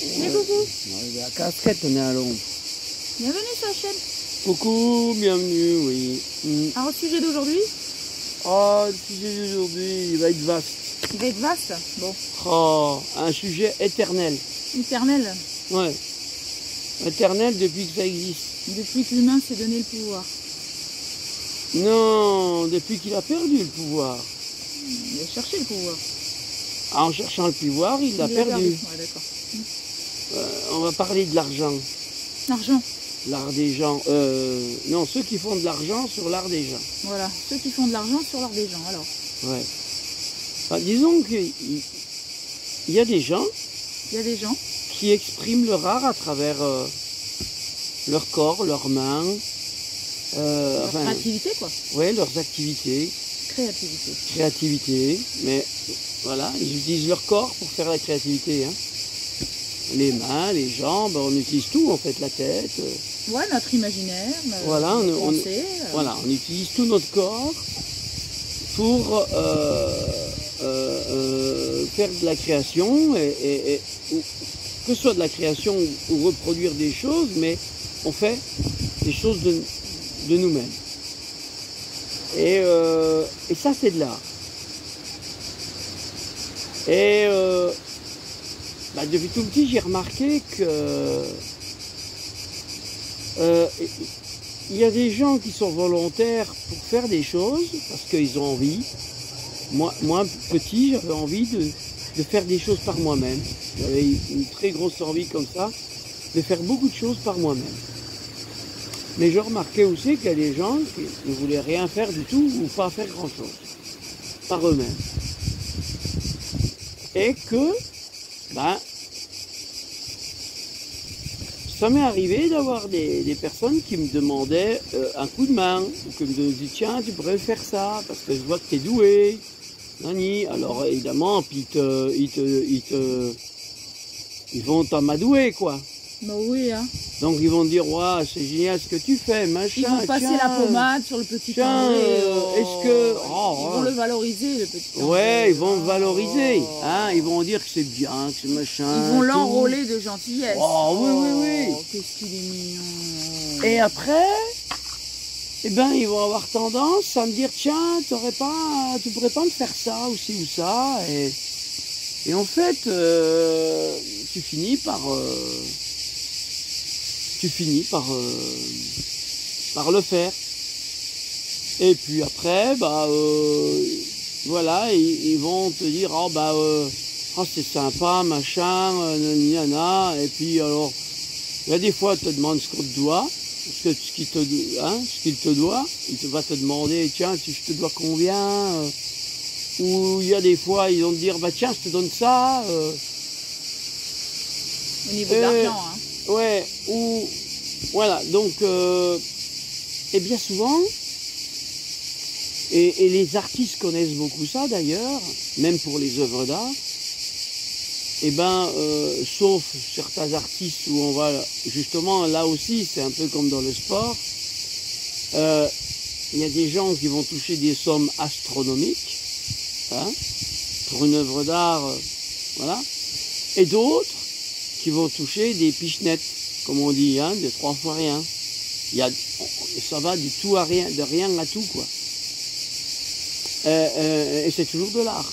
Mais coucou. La casquette, on est à l'ombre. Bienvenue sur la chaîne. Coucou, bienvenue, oui. Alors, au sujet d'aujourd'hui, Oh, le sujet d'aujourd'hui, il va être vaste. il va être vaste. Bon, Oh, un sujet éternel. éternel, Ouais. Éternel depuis que ça existe. depuis que l'humain s'est donné le pouvoir. Non, depuis qu'il a perdu le pouvoir. Il a cherché le pouvoir. En cherchant le pouvoir, il l'a Il perdu. Ouais, d'accord. On va parler de l'argent. L'argent, L'art des gens. Non, ceux qui font de l'argent sur l'art des gens. voilà. Ceux qui font de l'argent sur l'art des gens, alors. Ouais. Enfin, disons qu'il y a des gens Il y a des gens, qui expriment leur art à travers leur corps, leurs mains, leur créativité, quoi. ouais, leurs activités, Créativité. mais voilà, ils utilisent leur corps pour faire la créativité. Hein. Les mains, les jambes, on utilise tout en fait, la tête. Ouais, notre imaginaire, Voilà, nos pensées. Voilà, on utilise tout notre corps pour faire de la création, que ce soit de la création ou reproduire des choses, mais on fait des choses de nous-mêmes. Et ça, c'est de l'art. Et depuis tout petit, j'ai remarqué que il y a des gens qui sont volontaires pour faire des choses parce qu'ils ont envie. Moi petit, j'avais envie de faire des choses par moi-même. J'avais une très grosse envie comme ça de faire beaucoup de choses par moi-même. Mais je remarquais aussi qu'il y a des gens qui ne voulaient rien faire du tout ou pas faire grand-chose par eux-mêmes. Et que, ça m'est arrivé d'avoir des personnes qui me demandaient un coup de main, ou qui me disaient tiens, tu pourrais faire ça, parce que je vois que tu es doué. Nani. Alors évidemment, puis ils vont t'amadouer, quoi. Bah oui, hein. Donc ils vont te dire ouais, c'est génial ce que tu fais, machin. Ils vont passer la pommade sur le petit André. Est-ce que ils vont le valoriser, le petit André. Ouais, ils vont le valoriser. Hein, ils vont dire que c'est bien, que c'est machin. Ils vont l'enrôler de gentillesse. Oh oui. Qu'est-ce qu'il est mignon. Et après, ils vont avoir tendance à me dire tiens, tu pourrais pas me faire ça aussi ou ça. Et en fait, tu finis par le faire. Et puis après, voilà, ils vont te dire c'est sympa, machin, nana. Et puis alors, il y a des fois, ils te demandent ce qu'on te doit, ce qu'il te doit. Il va te demander, tiens, je te dois combien ou il y a des fois, ils vont te dire, tiens, je te donne ça. Au niveau de l'argent, hein. Ouais, ou voilà, donc et bien souvent, et les artistes connaissent beaucoup ça d'ailleurs, même pour les œuvres d'art, sauf certains artistes où on va, justement, là aussi, c'est un peu comme dans le sport, il y a des gens qui vont toucher des sommes astronomiques, hein, pour une œuvre d'art, voilà, et d'autres qui vont toucher des pichenettes, comme on dit, hein, de 3 fois rien. Ça va du tout à rien, de rien à tout, quoi. Et c'est toujours de l'art.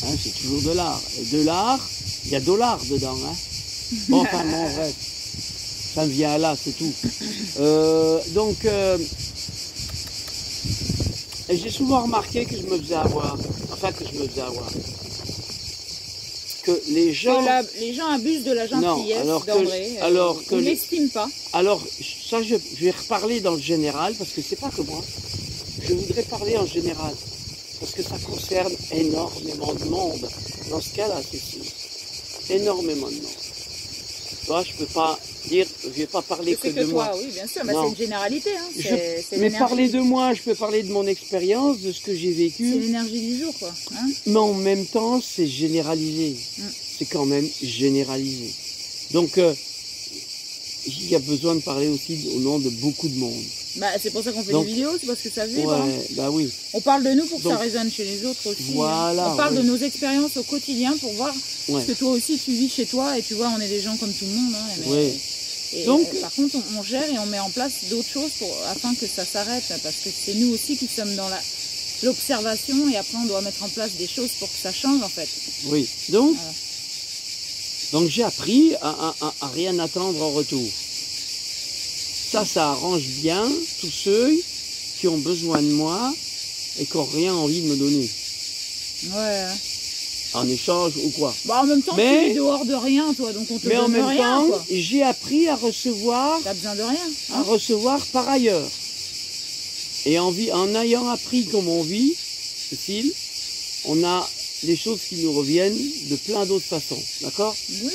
Hein, c'est toujours de l'art. Et de l'art, il y a dollars dedans. Hein. Bon, bref. Ça me vient là, c'est tout. Et j'ai souvent remarqué que je me faisais avoir. Que les gens abusent de la gentillesse d'André. Ils ne l'estiment pas. Alors, ça, je vais reparler dans le général, parce que c'est pas que moi. Je voudrais parler en général, parce que ça concerne énormément de monde. Dans ce cas-là, c'est énormément de monde. Toi, je peux pas dire, je vais pas parler que de moi. Oui, bien sûr, mais c'est une généralité. Hein. Mais parler de moi, je peux parler de mon expérience, de ce que j'ai vécu. C'est l'énergie du jour, quoi. Hein, mais en même temps, c'est généralisé. C'est quand même généralisé. Donc, il y a besoin de parler aussi au nom de beaucoup de monde. Bah, c'est pour ça qu'on fait Donc, des vidéos, c'est parce que ça vibre. Ouais, bah oui. On parle de nous pour que ça résonne chez les autres aussi. Voilà. On parle de nos expériences au quotidien pour voir Ouais. ce que toi aussi tu vis chez toi et tu vois, on est des gens comme tout le monde. Hein, Ouais. et Donc, par contre, on gère et on met en place d'autres choses afin que ça s'arrête, parce que c'est nous aussi qui sommes dans l'observation et après on doit mettre en place des choses pour que ça change en fait. oui. Donc, Voilà. donc j'ai appris à rien attendre en retour. Ça arrange bien tous ceux qui ont besoin de moi et qui n'ont rien envie de me donner. Ouais. En échange ou quoi. Bah, en même temps, Mais- tu es dehors de rien, toi, donc on te Mais en donne même rien, temps, quoi. j'ai appris à recevoir, T'as besoin de rien. à recevoir par ailleurs. Et en ayant appris comment on vit, Cécile, on a des choses qui nous reviennent de plein d'autres façons. D'accord? Oui,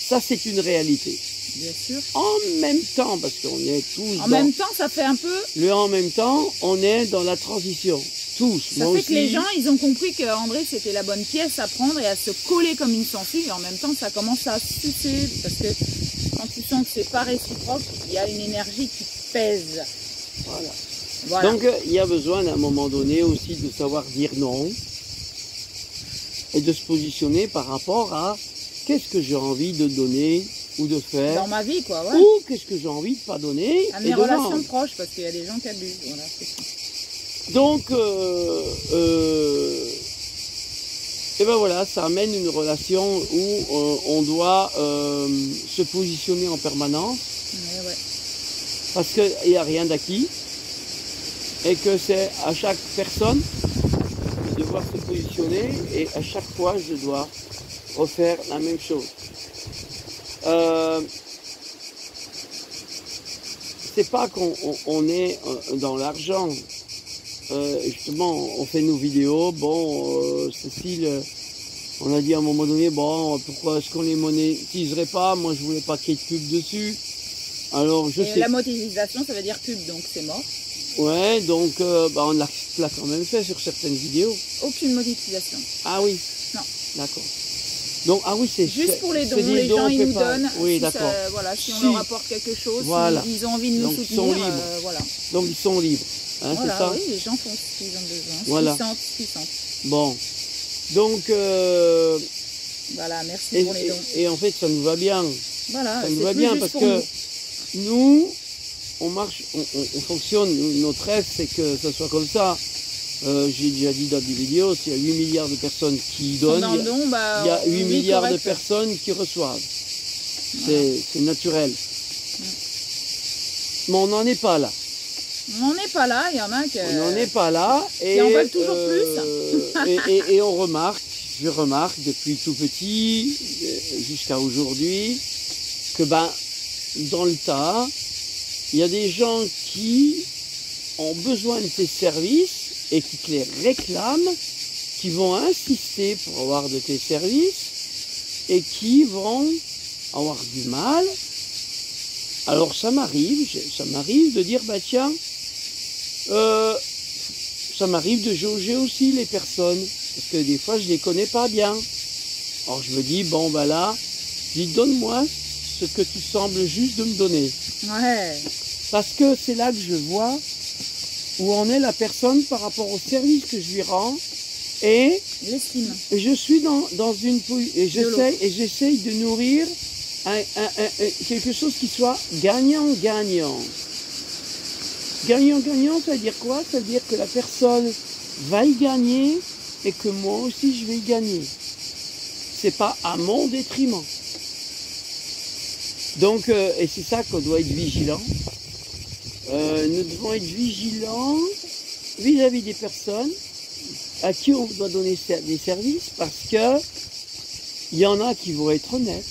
Ça, c'est une réalité. bien sûr. En même temps, parce qu'on est tous En même temps, ça fait un peu... le en même temps, on est dans la transition. Tous. Ça Moi fait aussi. que les gens, ils ont compris qu'André, c'était la bonne pièce à prendre et à se coller comme une sensible. Et en même temps, ça commence à sucer. Parce que quand tu sens que c'est pas réciproque, il y a une énergie qui pèse. Voilà. Voilà. Donc, il y a besoin à un moment donné aussi de savoir dire non et de se positionner par rapport à qu'est-ce que j'ai envie de donner ou de faire, Dans ma vie, quoi, ouais. ou qu'est-ce que j'ai envie de pas donner À et mes de relations vendre. proches, parce qu'il y a des gens qui abusent. Voilà, c'est ça. Donc, et ben voilà, ça amène une relation où on doit se positionner en permanence Ouais, ouais. parce qu'il n'y a rien d'acquis et que c'est à chaque personne de devoir se positionner et à chaque fois je dois refaire la même chose. C'est pas qu'on est dans l'argent. Justement, on fait nos vidéos. Bon, Cécile, on a dit à un moment donné, bon, pourquoi est-ce qu'on les monétiserait pas? Moi, je voulais pas qu'il y ait de pub dessus. Alors, je Et sais. la monétisation, ça veut dire pub, donc c'est mort. Ouais, donc, on l'a quand même fait sur certaines vidéos. Aucune monétisation. Ah oui. Non. D'accord. Donc, ah oui, c'est Juste pour les c'est dons, des les gens ils nous PayPal. donnent. Oui, Si ça- d'accord. voilà, si on Si. leur apporte quelque chose, Voilà. ils ont envie de nous Donc, ils soutenir. sont libres. Voilà. Donc, ils sont libres. Hein, Voilà, c'est ça? oui, les gens font ce qu'ils ont besoin. Voilà. Ce qu'ils sentent. Bon. Donc, Voilà, merci pour les dons. et en fait, ça nous va bien. Voilà, Ça nous c'est va plus bien juste parce pour que nous. nous, on marche, on fonctionne. Notre rêve, c'est que ça soit comme ça. J'ai déjà dit dans des vidéos, s'il y a 8 milliards de personnes qui donnent, Dans le don, bah, il y a on 8 vit milliards de correct. personnes qui reçoivent. C'est naturel. Mais on n'en est pas là. On n'en est pas là, il y en a qui... On n'en est pas là. Et, en veulent toujours et on remarque, je remarque depuis tout petit jusqu'à aujourd'hui, que ben, dans le tas, il y a des gens qui ont besoin de tes services et qui te les réclament, qui vont insister pour avoir de tes services et qui vont avoir du mal. Alors ça m'arrive de dire, bah tiens, ça m'arrive de jauger aussi les personnes, parce que des fois je les connais pas bien. Alors je me dis, bon bah là, je dis, donne-moi ce que tu sembles juste de me donner. Ouais. Parce que c'est là que je vois où en est la personne par rapport au service que je lui rends. Et L'estime. je suis dans une... Et j'essaye de nourrir quelque chose qui soit gagnant-gagnant. Gagnant-gagnant, ça veut dire quoi? Ça veut dire que la personne va y gagner et que moi aussi je vais y gagner. C'est pas à mon détriment. Donc, et c'est ça qu'on doit être vigilant. Nous devons être vigilants vis-à-vis des personnes à qui on doit donner des services, parce que il y en a qui vont être honnêtes,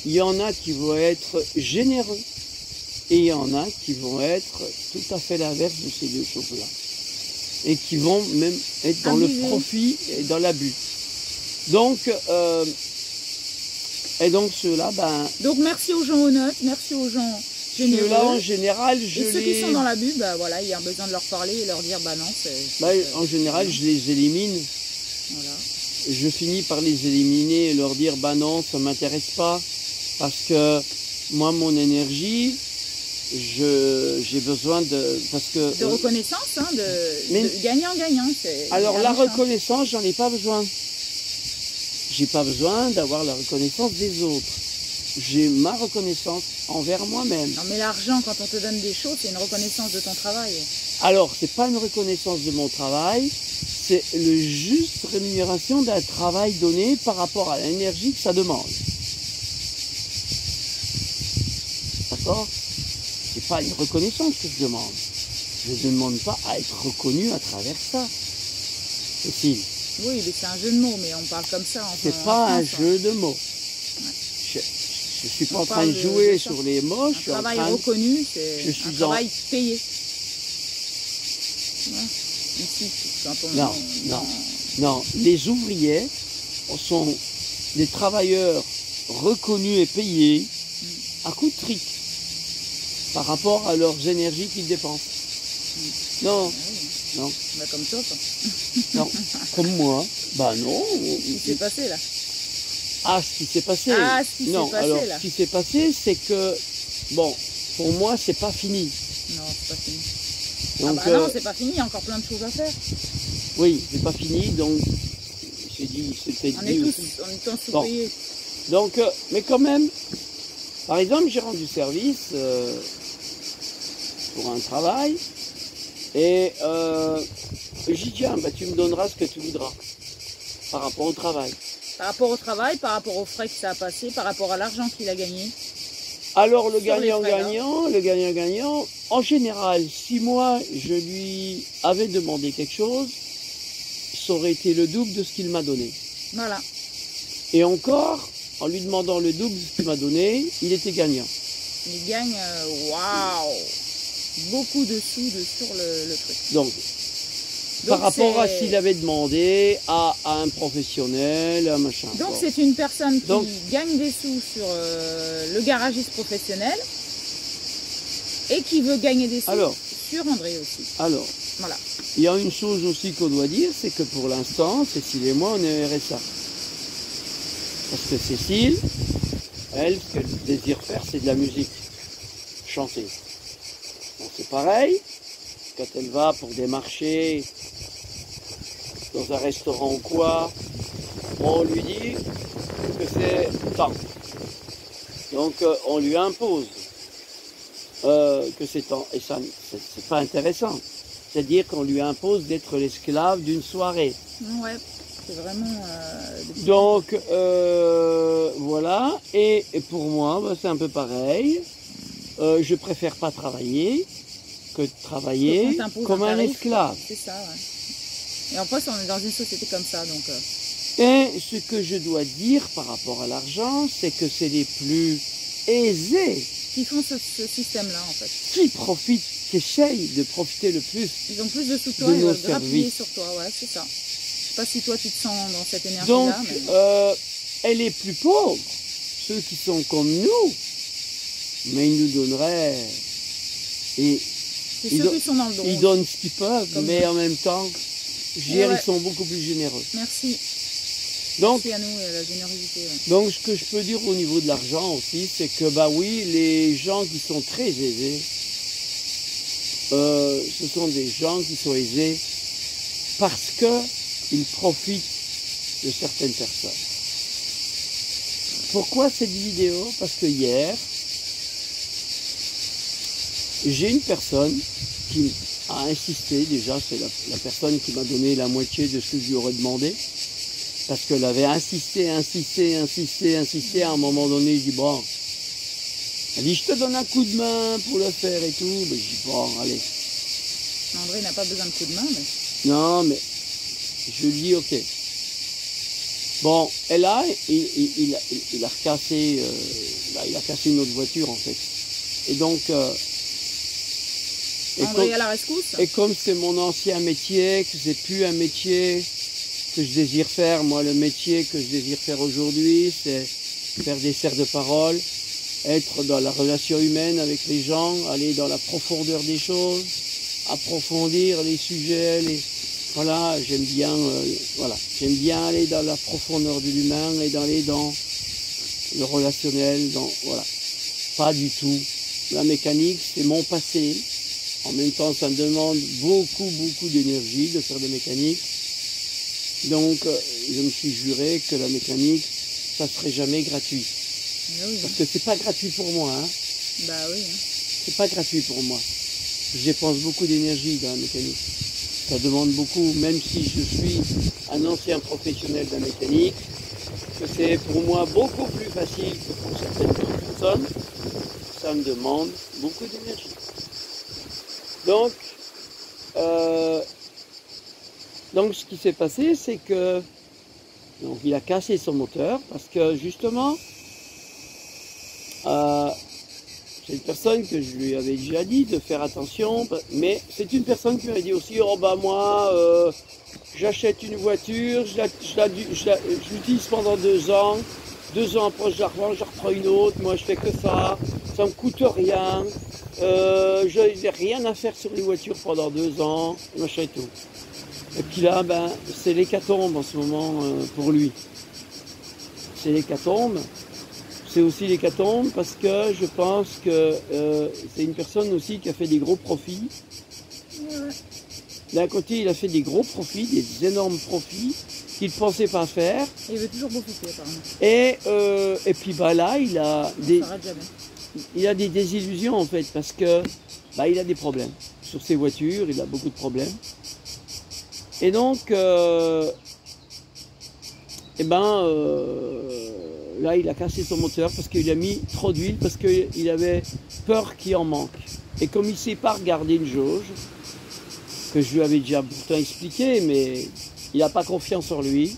il y en a qui vont être généreux, et il y en a qui vont être tout à fait l'inverse de ces deux choses-là. Et qui vont même être dans le profit et dans l'abus. Donc, et donc ceux-là, ben... Donc merci aux gens honnêtes, merci aux gens généreux. Ceux-là, en général, et ceux qui sont dans l'abus, bah voilà, il y a besoin de leur parler et leur dire, bah non, c'est... Bah, en général, je les élimine. Voilà. Je finis par les éliminer et leur dire, bah non, ça m'intéresse pas. Parce que moi, mon énergie, j'ai besoin de... Parce que... De reconnaissance, hein, de gagnant-gagnant. Alors la reconnaissance, j'en ai pas besoin. J'ai pas besoin d'avoir la reconnaissance des autres. J'ai ma reconnaissance envers moi-même. Non mais l'argent, quand on te donne des choses, c'est une reconnaissance de ton travail. Alors, c'est pas une reconnaissance de mon travail, c'est le juste rémunération d'un travail donné par rapport à l'énergie que ça demande. D'accord? C'est pas une reconnaissance que je demande. Je ne demande pas à être reconnu à travers ça. Cécile. Oui, mais c'est un jeu de mots, mais on parle comme ça. C'est pas un jeu de mots. Je suis pas en train de jouer sur les mots. Un travail reconnu, c'est un travail payé. Ouais. Ici, quand on... Non. Les ouvriers sont des travailleurs reconnus et payés à coup de trick par rapport à leurs énergies qu'ils dépensent. Non. Non. Bah, comme toi, quoi. Non. Comme moi. Bah non. Qu'est-ce qui s'est passé là? Ah, ce qui s'est passé. Ah, ce qui s'est passé alors, là. Ce qui s'est passé, c'est que, bon, pour moi, c'est pas fini. Non, c'est pas fini. Donc, ah bah non, c'est pas fini, il y a encore plein de choses à faire. Oui, c'est pas fini, donc, j'ai dit, c'était on est tous sous-payés. Donc, mais quand même, par exemple, j'ai rendu service pour un travail, et j'ai dit, tiens, bah, tu me donneras ce que tu voudras, par rapport au travail. Par rapport au travail, par rapport aux frais que ça a passé, par rapport à l'argent qu'il a gagné. Alors le gagnant-gagnant, en général, si moi je lui avais demandé quelque chose, ça aurait été le double de ce qu'il m'a donné. Voilà. Et encore, en lui demandant le double de ce qu'il m'a donné, il était gagnant. Il gagne, waouh, beaucoup de sous sur le truc. Donc par rapport à s'il avait demandé à un professionnel, un machin. Donc c'est une personne qui gagne des sous sur le garagiste professionnel et qui veut gagner des sous sur André aussi. Alors, voilà. Il y a une chose aussi qu'on doit dire, c'est que pour l'instant, Cécile et moi, on est RSA. Parce que Cécile, elle, ce qu'elle désire faire, c'est de la musique, chanter. Donc c'est pareil, quand elle va pour des marchés, dans un restaurant ou quoi, on lui dit que c'est tant. Donc on lui impose que c'est tant. Et ça, c'est pas intéressant. C'est-à-dire qu'on lui impose d'être l'esclave d'une soirée. Ouais, c'est vraiment... Donc voilà. Et pour moi, bah, c'est un peu pareil. Je préfère pas travailler que de travailler comme un esclave. C'est ça, ouais. Et en plus, on est dans une société comme ça, donc... Et ce que je dois dire par rapport à l'argent, c'est que c'est les plus aisés qui font ce système-là, en fait. Qui profitent, qui essayent de profiter le plus. Ils ont plus de sous toi, ils veulent grappiller sur toi, ouais, c'est ça. Je sais pas si toi, tu te sens dans cette énergie-là. Donc, mais... et les plus pauvres, ceux qui sont comme nous, mais ils nous donneraient... Et c'est ceux qui sont dans le dos. Ils donnent ce qu'ils peuvent, mais en même temps... ils sont beaucoup plus généreux. Merci. Donc, merci à nous et à la générosité. Ouais. Donc, ce que je peux dire au niveau de l'argent aussi, c'est que, bah oui, les gens qui sont très aisés, ce sont des gens qui sont aisés parce qu'ils profitent de certaines personnes. Pourquoi cette vidéo? Parce que hier, j'ai une personne qui a insisté, déjà c'est la personne qui m'a donné la moitié de ce que je lui aurais demandé, parce qu'elle avait insisté, à un moment donné, je dis bon, elle dit je te donne un coup de main pour le faire et tout, mais je dis bon, allez. André n'a pas besoin de coup de main, mais... Non, mais je lui dis ok. Bon, et là, il a recassé, il a cassé une autre voiture en fait. Et donc... André à la rescousse. Et comme c'est mon ancien métier, que c'est plus un métier que je désire faire, moi le métier que je désire faire aujourd'hui, c'est faire des serres de parole, être dans la relation humaine avec les gens, aller dans la profondeur des choses, approfondir les sujets, voilà, j'aime bien, j'aime bien aller dans la profondeur de l'humain et dans le relationnel, voilà, pas du tout la mécanique, c'est mon passé. En même temps, ça me demande beaucoup d'énergie de faire de mécanique. Donc, je me suis juré que la mécanique, ça serait jamais gratuit. Oui. Parce que c'est pas gratuit pour moi. Hein. Bah oui. C'est pas gratuit pour moi. Je dépense beaucoup d'énergie dans la mécanique. Ça demande beaucoup, même si je suis un ancien professionnel de la mécanique, que c'est pour moi beaucoup plus facile que pour certaines personnes. Ça me demande beaucoup d'énergie. Donc, ce qui s'est passé, c'est que il a cassé son moteur parce que justement, c'est une personne que je lui avais déjà dit de faire attention, mais c'est une personne qui m'a dit aussi, oh bah moi, j'achète une voiture, je l'utilise pendant 2 ans, 2 ans après je la revends, je reprends une autre, moi je fais que ça me coûte rien, je n'ai rien à faire sur les voitures pendant 2 ans, machin et tout. Et puis là, ben, c'est l'hécatombe en ce moment pour lui. C'est l'hécatombe. C'est aussi l'hécatombe parce que je pense que c'est une personne aussi qui a fait des gros profits. D'un côté, il a fait des gros profits, des énormes profits qu'il ne pensait pas faire. Et il veut toujours profiter, apparemment. Et puis bah, là, il a des désillusions en fait parce que bah, il a des problèmes. Sur ses voitures, il a beaucoup de problèmes. Et donc, là, il a cassé son moteur parce qu'il a mis trop d'huile, parce qu'il avait peur qu'il en manque. Et comme il ne sait pas regarder une jauge, que je lui avais déjà pourtant expliqué, mais il n'a pas confiance en lui,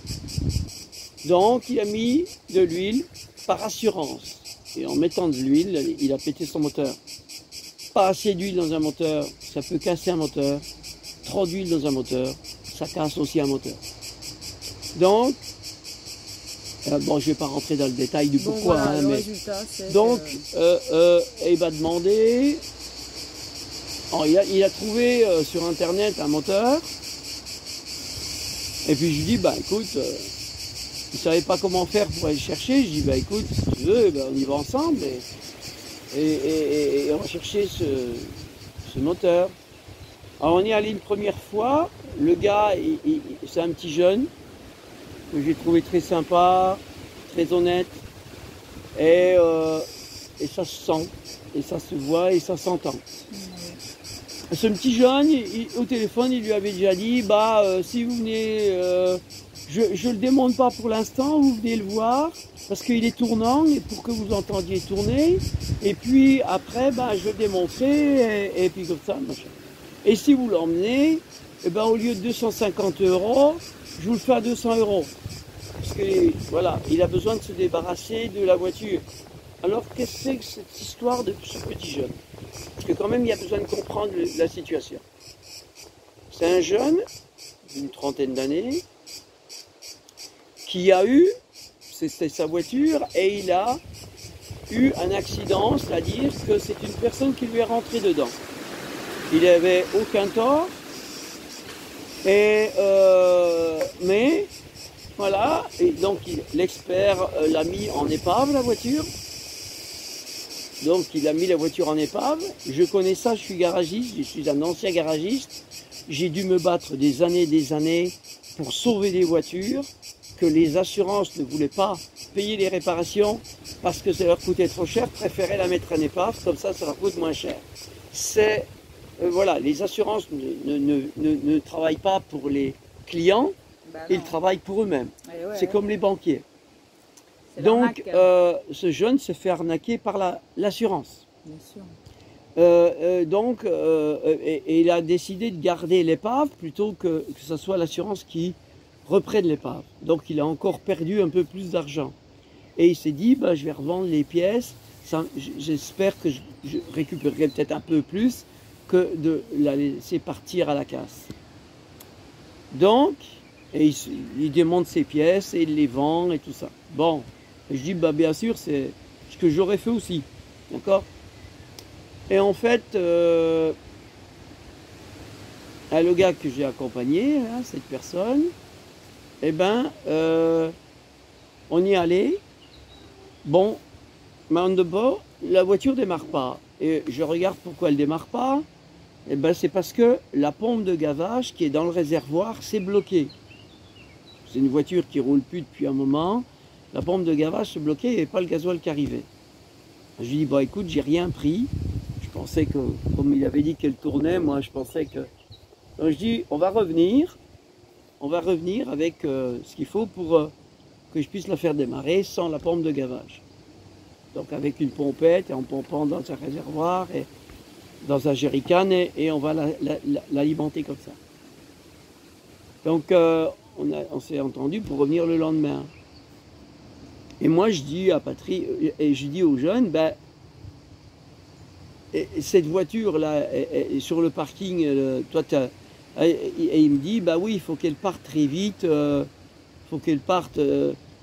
donc il a mis de l'huile par assurance. Et en mettant de l'huile, il a pété son moteur. Pas assez d'huile dans un moteur, ça peut casser un moteur. Trop d'huile dans un moteur, ça casse aussi un moteur. Donc, bon, je ne vais pas rentrer dans le détail du pourquoi, voilà, hein, le mais résultat, donc, il m'a demandé, il a trouvé sur internet un moteur, et puis je lui dis, bah écoute, il ne savait pas comment faire pour aller le chercher, je dis, bah écoute, si tu veux, ben, on y va ensemble, et on va chercher ce moteur. Alors on y est allé une première fois, le gars, c'est un petit jeune, que j'ai trouvé très sympa, très honnête, et ça se sent, et ça se voit, et ça s'entend. Ce petit jeune, au téléphone, il lui avait déjà dit, bah si vous venez, je ne le démonte pas pour l'instant, vous venez le voir, parce qu'il est tournant, et pour que vous entendiez tourner, et puis après, bah, je vais le démontrer, et puis comme ça, machin. Et si vous l'emmenez, eh ben, au lieu de 250 €, je vous le fais à 200 €. Parce que voilà, il a besoin de se débarrasser de la voiture. Alors qu'est-ce que c'est que cette histoire de ce petit jeune? Parce que quand même, il y a besoin de comprendre la situation. C'est un jeune d'une trentaine d'années qui a eu, c'était sa voiture, et il a eu un accident, c'est-à-dire que c'est une personne qui lui est rentrée dedans. Il n'avait aucun tort, mais voilà, et donc l'expert l'a mis en épave, la voiture. Donc il a mis la voiture en épave. Je connais ça, je suis garagiste, je suis un ancien garagiste. J'ai dû me battre des années pour sauver des voitures que les assurances ne voulaient pas payer les réparations parce que ça leur coûtait trop cher, préféraient la mettre en épave, comme ça leur coûte moins cher. C'est voilà, les assurances ne travaillent pas pour les clients, ils travaillent pour eux-mêmes. C'est comme les banquiers. Donc, ce jeune se fait arnaquer par l'assurance. Bien sûr. Et il a décidé de garder l'épave plutôt que ce soit l'assurance qui reprenne l'épave. Donc, il a encore perdu un peu plus d'argent. Et il s'est dit, bah, je vais revendre les pièces. J'espère que je récupérerai peut-être un peu plus que de la laisser partir à la casse. Donc, il démonte ses pièces et il les vend et tout ça. Bon, je dis, bah, bien sûr, c'est ce que j'aurais fait aussi. D'accord? Et en fait, le gars que j'ai accompagné, hein, cette personne, eh ben, on y allait. Bon, mais en dehors, la voiture ne démarre pas. et je regarde pourquoi elle ne démarre pas. Et ben c'est parce que la pompe de gavage qui est dans le réservoir s'est bloquée. C'est une voiture qui roule plus depuis un moment. La pompe de gavage s'est bloquée, il n'y avait pas le gasoil qui arrivait. Je lui dis, bon écoute, j'ai rien pris. Je pensais que, comme il avait dit qu'elle tournait, moi je pensais que... Donc je dis, on va revenir avec ce qu'il faut pour que je puisse la faire démarrer sans la pompe de gavage. Donc avec une pompette et en pompant dans un réservoir et dans un jerrycan et on va l'alimenter comme ça. Donc on s'est entendu pour revenir le lendemain. Et moi je dis à Patrick, et je dis aux jeunes, ben, cette voiture là est sur le parking, toi et il me dit, bah oui, il faut qu'elle parte très vite, faut qu'elle parte,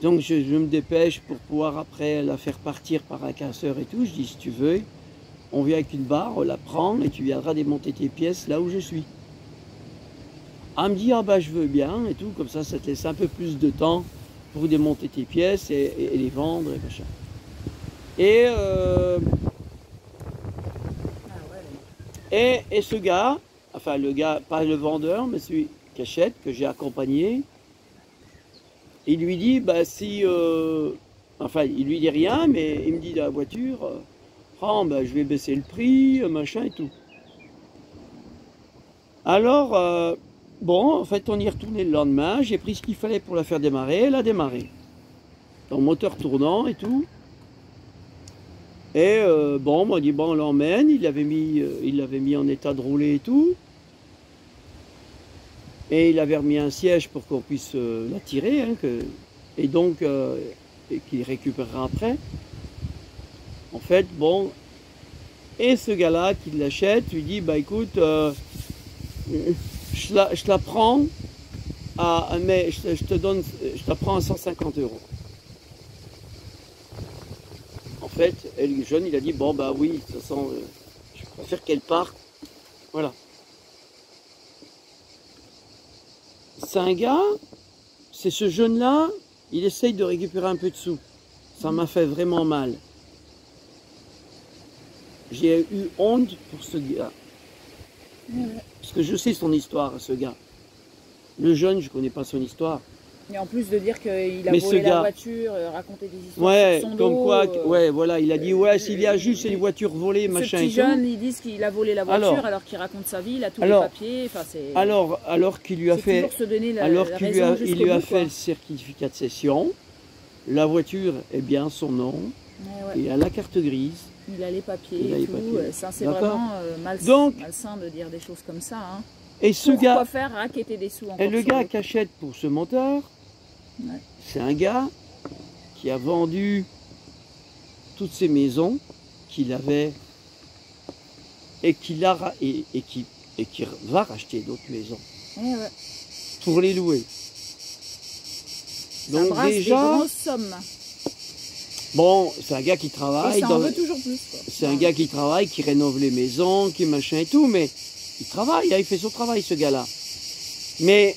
donc je me dépêche pour pouvoir après la faire partir par un casseur et tout. Je dis, si tu veux, on vient avec une barre, on la prend et tu viendras démonter tes pièces là où je suis. Elle me dit, ah bah je veux bien et tout, comme ça te laisse un peu plus de temps pour démonter tes pièces et les vendre et machin. Et ce gars, enfin le gars, pas le vendeur, mais celui qui achète, que j'ai accompagné, il lui dit, bah si, enfin il lui dit rien, mais il me dit dans la voiture, oh, bah, je vais baisser le prix, machin et tout. Alors, bon, en fait on y est retourné le lendemain, j'ai pris ce qu'il fallait pour la faire démarrer, elle a démarré. Donc moteur tournant et tout. Et bon, on m'a dit, bon on l'emmène, il l'avait mis en état de rouler et tout. Et il avait remis un siège pour qu'on puisse la tirer, hein, et donc qu'il récupérera après. En fait, bon, et ce gars-là qui l'achète lui dit, bah écoute, je la prends mais je la prends à 150 €. En fait, le jeune, il a dit, bon bah oui, de toute façon, je préfère qu'elle parte. Voilà. C'est un gars, c'est ce jeune-là, il essaye de récupérer un peu de sous. Ça m'a fait vraiment mal. J'ai eu honte pour ce gars. Parce que je sais son histoire, ce gars. Le jeune, je ne connais pas son histoire. Et en plus de dire qu'il a volé la voiture, raconter des histoires ouais, sur son comme dos, quoi, ouais, voilà, il a dit, ouais, s'il y a juste une voiture volée, machin et tout. Ce petit jeune, ils disent qu'il a volé la voiture alors qu'il raconte sa vie, il a tous les papiers. Alors qu'il lui a fait, il lui a fait le certificat de cession, la voiture est bien son nom, il a la carte grise. Il a les papiers et tout, ça c'est vraiment malsain de dire des choses comme ça. Hein. Et ce gars, pourquoi faire raqueter des sous encore? Et le gars qui achète pour ce moteur, c'est un gars qui a vendu toutes ses maisons qu'il avait et qui va racheter d'autres maisons pour les louer. Donc ça déjà, des grosses sommes. Bon, c'est un gars qui travaille. Et ça en veut toujours plus. C'est un gars qui travaille, qui rénove les maisons, qui machin et tout, mais il travaille, il fait son travail ce gars-là. Mais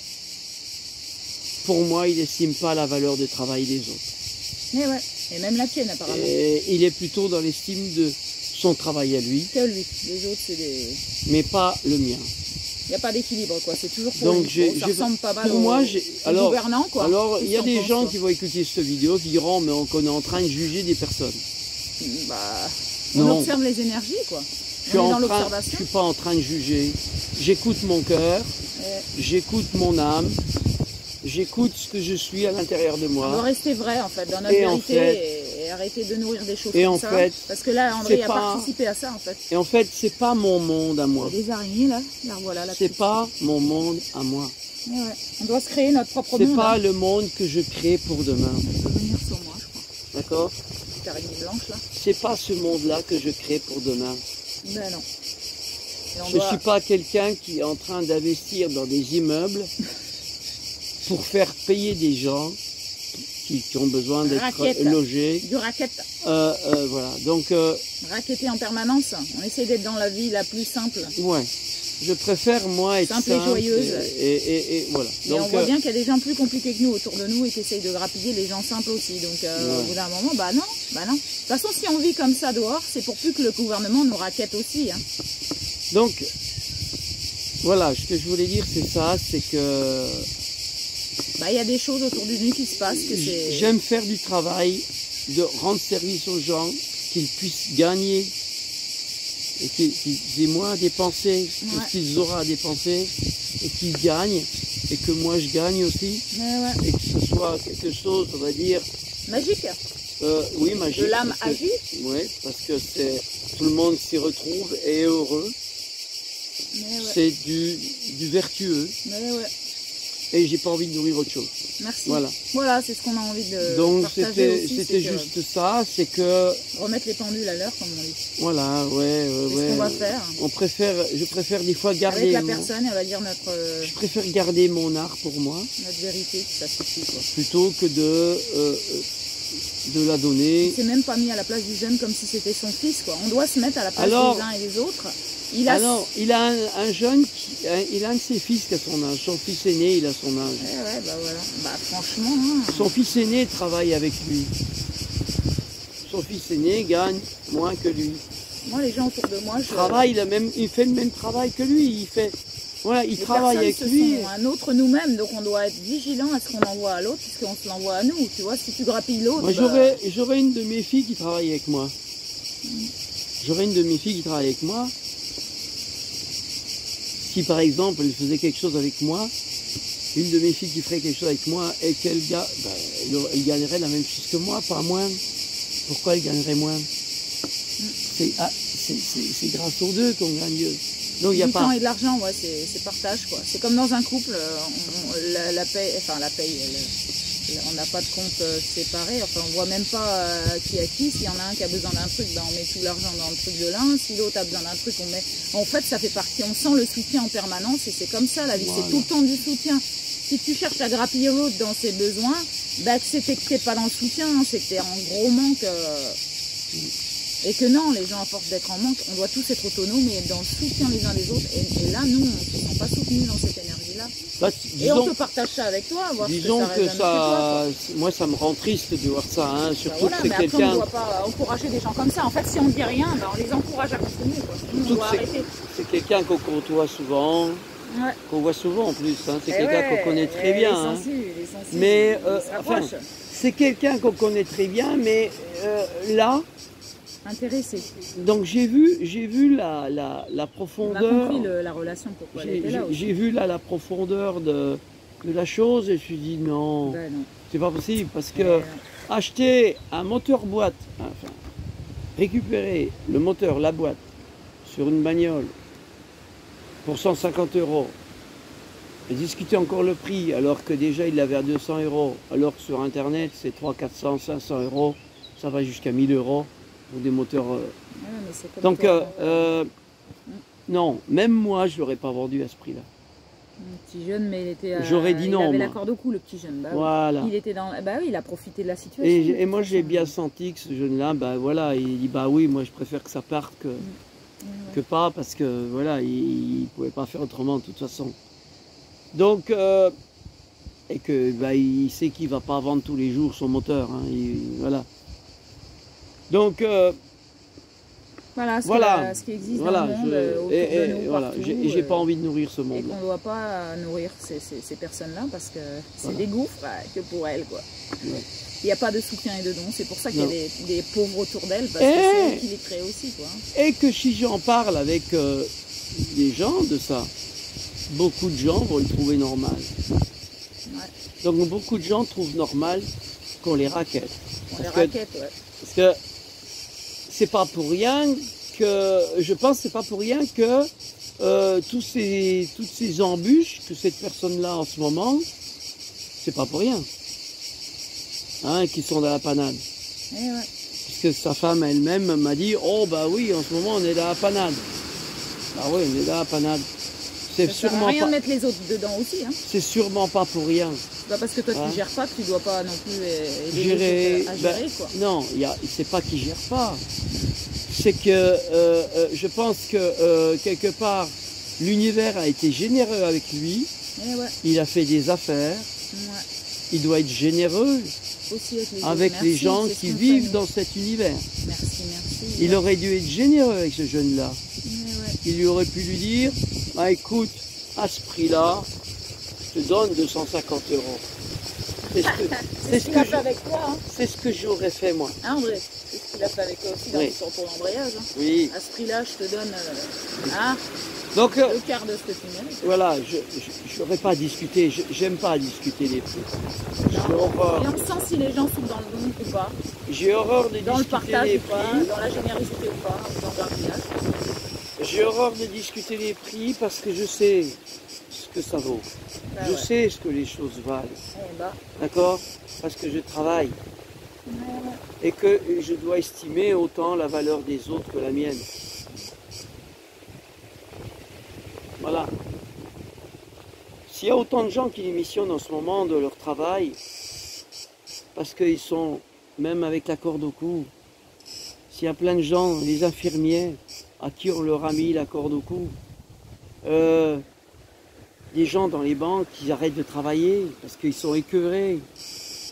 pour moi, il n'estime pas la valeur du travail des autres. Et même la tienne apparemment. Et il est plutôt dans l'estime de son travail à lui. Que lui, les autres c'est des... Mais pas le mien. Il n'y a pas d'équilibre quoi, c'est toujours pour lui. Ça ressemble pas mal au gouvernant quoi. Alors il y a des gens qui vont écouter cette vidéo qui diront mais on est en train de juger des personnes. Bah, on observe les énergies quoi. Je ne suis pas en train de juger. J'écoute mon cœur, j'écoute mon âme, j'écoute ce que je suis à l'intérieur de moi. On doit rester vrai en fait, dans notre vérité et arrêter de nourrir des choses comme ça. Parce que là, André a participé à ça en fait. Et en fait, c'est pas mon monde à moi. Il y a des araignées là, voilà. C'est pas mon monde à moi. On doit se créer notre propre monde. C'est pas le monde que je crée pour demain. Ça peut venir sur moi, je crois. D'accord? Cette araignée blanche là. C'est pas ce monde-là que je crée pour demain. Ben non. Je ne suis pas quelqu'un qui est en train d'investir dans des immeubles pour faire payer des gens qui ont besoin d'être logés. Du racket. Voilà. Donc, raqueter en permanence. On essaie d'être dans la vie la plus simple. Ouais. je préfère moi être simple et joyeuse. Et voilà. Mais on voit bien qu'il y a des gens plus compliqués que nous autour de nous et qui essayent de grappiller les gens simples aussi. Donc au bout d'un moment, bah non. De toute façon, si on vit comme ça dehors, c'est pour plus que le gouvernement nous raquette aussi. Hein. Donc, voilà, ce que je voulais dire, c'est ça, c'est que... Bah, il y a des choses autour de nous qui se passent. J'aime faire du travail, de rendre service aux gens, qu'ils puissent gagner et qu'ils aient moins à dépenser que ce qu'ils auront à dépenser et qu'ils gagnent et que moi je gagne aussi et que ce soit quelque chose, on va dire... Magique. Oui, magique. De l'âme agit. Oui, parce que tout le monde s'y retrouve et est heureux. C'est du vertueux. Et j'ai pas envie de nourrir autre chose. Merci. Voilà, voilà c'est ce qu'on a envie de donc partager aussi. C'était juste ça, c'est que... Remettre les pendules à l'heure, comme on dit. Voilà, c'est ce qu'on va faire. Je préfère des fois garder... Avec la personne, elle va dire notre... Je préfère garder mon art pour moi. Notre vérité, ça suffit, quoi. Plutôt que de la donner. Il s'est même pas mis à la place du jeune comme si c'était son fils, quoi. On doit se mettre à la place des uns et des autres. Il a un jeune, il a un de ses fils qui a son âge. Son fils aîné, il a son âge. Bah voilà. Bah franchement... Hein. Son fils aîné travaille avec lui. Son fils aîné gagne moins que lui. Moi, les gens autour de moi, il fait le même travail que lui. Il travaille avec lui. Sont un autre nous-mêmes, donc on doit être vigilant à ce qu'on envoie à l'autre, puisqu'on se l'envoie à nous. Tu vois, si tu grappilles l'autre... Moi, j'aurais une de mes filles qui travaille avec moi. J'aurais une de mes filles qui travaille avec moi. Si par exemple elle faisait quelque chose avec moi, une de mes filles qui ferait quelque chose avec moi et qu'elle elle gagnerait la même chose que moi, pas moins. Pourquoi elle gagnerait moins? C'est grâce aux deux qu'on gagne. Donc, du temps et de l'argent, ouais, c'est partage, quoi. C'est comme dans un couple, la paye, on n'a pas de compte séparé, enfin on voit même pas qui a qui. S'il y en a un qui a besoin d'un truc, ben on met tout l'argent dans le truc de l'un. Si l'autre a besoin d'un truc, on met... En fait, ça fait partie, on sent le soutien en permanence et c'est comme ça la vie, c'est tout le temps du soutien. Si tu cherches à grappiller l'autre dans ses besoins, ben c'est que t'es pas dans le soutien, c'est que t'es en gros manque. Et que non, les gens, à force d'être en manque, on doit tous être autonomes et être dans le soutien les uns des autres. Et là, nous, on ne se sent pas soutenus dans cette énergie-là. Et on te partage ça avec toi, voir disons que ça moi, ça me rend triste de voir ça. Hein, surtout que c'est quelqu'un... on ne doit pas encourager des gens comme ça. En fait, si on ne dit rien, ben, on les encourage à continuer. C'est quelqu'un qu'on côtoie souvent, qu'on voit souvent en plus. Hein, c'est quelqu'un qu'on connaît très bien. Hein. Mais c'est quelqu'un qu'on connaît très bien, mais là... Intéressé. Donc j'ai vu la profondeur. On a compris la relation, pourquoi elle était là aussi. J'ai vu là la profondeur de la chose et je me suis dit non, c'est pas possible parce que acheter un moteur boîte, enfin, récupérer le moteur, la boîte sur une bagnole pour 150 € et discuter encore le prix alors que déjà il l'avait à 200 €, alors que sur internet c'est 300, 400, 500 €, ça va jusqu'à 1000 €. Ou des moteurs. Donc, non, même moi, je ne l'aurais pas vendu à ce prix-là. Un petit jeune, mais il était. J'aurais dit non. Il avait la corde au cou, le petit jeune. Bah, voilà. Il était dans. Bah oui, il a profité de la situation. Et moi, j'ai bien senti que ce jeune-là, bah voilà, il dit bah oui, moi, je préfère que ça parte que pas, parce que voilà, il ne pouvait pas faire autrement de toute façon. Donc, et que bah, il sait qu'il ne va pas vendre tous les jours son moteur. Hein, voilà. Donc, voilà ce qui existe dans le monde autour de nous, voilà, j'ai pas envie de nourrir ce monde. Et qu'on ne doit pas nourrir ces personnes-là parce que c'est des gouffres que pour elles, quoi. Il n'y a pas de soutien et de dons, c'est pour ça qu'il y a des pauvres autour d'elles, parce que c'est elles qui les créent aussi, quoi. Et que si j'en parle avec des gens de ça, beaucoup de gens vont le trouver normal. Donc beaucoup de gens trouvent normal qu'on les raquette. Parce que c'est pas pour rien que, je pense que c'est pas pour rien que toutes ces embûches que cette personne-là en ce moment, c'est pas pour rien, hein, qui sont dans la panade. Puisque sa femme elle-même m'a dit, oh bah oui, en ce moment on est dans la panade. Bah oui, on est dans la panade. C'est sûrement rien de mettre les autres dedans aussi. Hein. C'est sûrement pas pour rien. C'est pas parce que toi tu gères pas que tu dois pas non plus gérer, à gérer, quoi. Non, c'est pas qu'il gère pas. C'est que je pense que quelque part L'univers a été généreux avec lui. Eh ouais, Il a fait des affaires. ouais. Il doit être généreux Aussi avec les avec autres. les Merci, gens c'est ce qui qu'on vivent fait, dans cet univers. nous. Merci, merci. Il aurait dû être généreux avec ce jeune-là. Eh ouais. Il lui aurait pu lui dire, ah, écoute, à ce prix-là, je te donne 250 €. C'est ce que, C'est ce qu'il a fait avec toi, hein. c'est ce que j'aurais fait moi. Hein, André? C'est ce qu'il a fait avec toi aussi dans Oui. ton embrayage. Hein. Oui. À ce prix-là, je te donne hein, Donc le quart de ce que tu mérites. voilà, je n'aurais pas discuté, j'aime pas discuter les prix. J'ai horreur, Et on sent si les gens sont dans le bon ou pas, j'ai horreur de dans le discuter partage les ou pas, prix. dans la générosité ou pas, dans un village. J'ai horreur de discuter les prix parce que je sais ce que ça vaut. Bah Je ouais. sais ce que les choses valent. Eh bah, D'accord? Parce que je travaille. ouais, ouais. Et que je dois estimer autant la valeur des autres que la mienne. Voilà. S'il y a autant de gens qui démissionnent en ce moment de leur travail, parce qu'ils sont même avec la corde au cou, s'il y a plein de gens, les infirmiers, à qui on leur a mis la corde au cou, des gens dans les banques qui arrêtent de travailler parce qu'ils sont écœurés,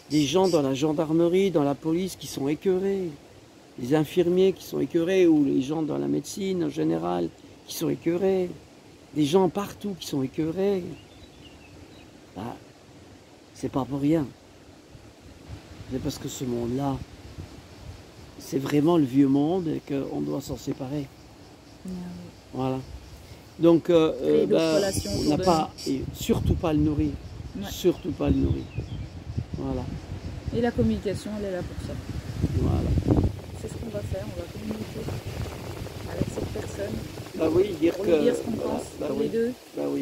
des gens dans la gendarmerie, dans la police qui sont écœurés, les infirmiers qui sont écœurés, ou les gens dans la médecine en général qui sont écœurés, des gens partout qui sont écœurés. Bah, c'est pas pour rien. C'est parce que ce monde-là, c'est vraiment le vieux monde et qu'on doit s'en séparer. Voilà. Donc, Créer d'autres relations on autour n'a de pas, et surtout pas le nourrir. Ouais. Surtout pas le nourrir. Voilà. Et la communication, elle est là pour ça. Voilà. C'est ce qu'on va faire, on va communiquer avec cette personne Bah oui, dire pour que. lui dire ce qu'on voilà, pense, bah tous oui, les deux, bah oui.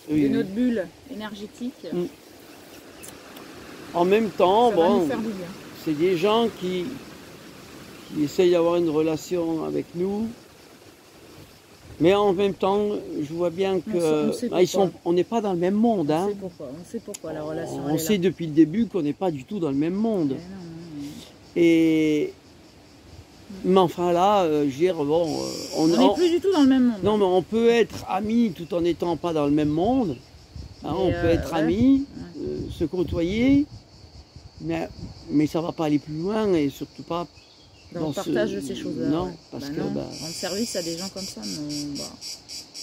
de Oui, oui. notre bulle énergétique. Mm. En même temps, Ça va bon, nous faire du bien. c'est des gens qui essayent d'avoir une relation avec nous, mais en même temps, je vois bien que On sait bah, pourquoi. on n'est pas dans le même monde. Hein. On sait pourquoi la relation On elle est sait là. depuis le début qu'on n'est pas du tout dans le même monde. Mais non, non, non. Et mais enfin là, je veux dire, bon, On n'est plus du tout dans le même monde. non, mais on peut être amis tout en n'étant pas dans le même monde. Hein, Mais, on peut être ouais. amis, se côtoyer, mais ça va pas aller plus loin et surtout pas Dans le partage de ces choses-là. Non, ouais. parce Bah que non. bah, Rendre service à des gens comme ça, non.